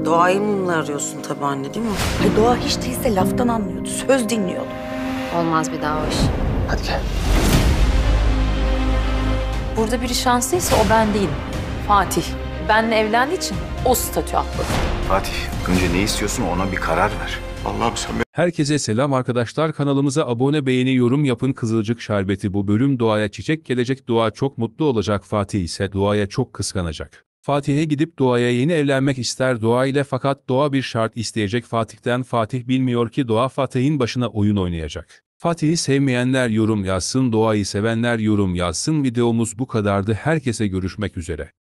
Doğayı mı arıyorsun tabii anne, değil mi? Ay Doğa hiç değilse laftan anlıyordu, söz dinliyordu. Olmaz bir daha o iş. Hadi gel. Burada biri şanslıysa o ben değilim. Fatih. Benle evlendiği için o statü atladı. Fatih, önce ne istiyorsun ona bir karar ver. Allah'ım sen Herkese selam arkadaşlar, kanalımıza abone, beğeni, yorum yapın. Kızılcık Şerbeti bu bölüm Doğa'ya çiçek gelecek. Doğa çok mutlu olacak, Fatih ise Doğa'ya çok kıskanacak. Fatih'e gidip Doğa'ya yeni evlenmek ister Doğa ile, fakat Doğa bir şart isteyecek Fatih'ten. Fatih bilmiyor ki Doğa Fatih'in başına oyun oynayacak. Fatih'i sevmeyenler yorum yazsın, Doğa'yı sevenler yorum yazsın. Videomuz bu kadardı. Herkese görüşmek üzere.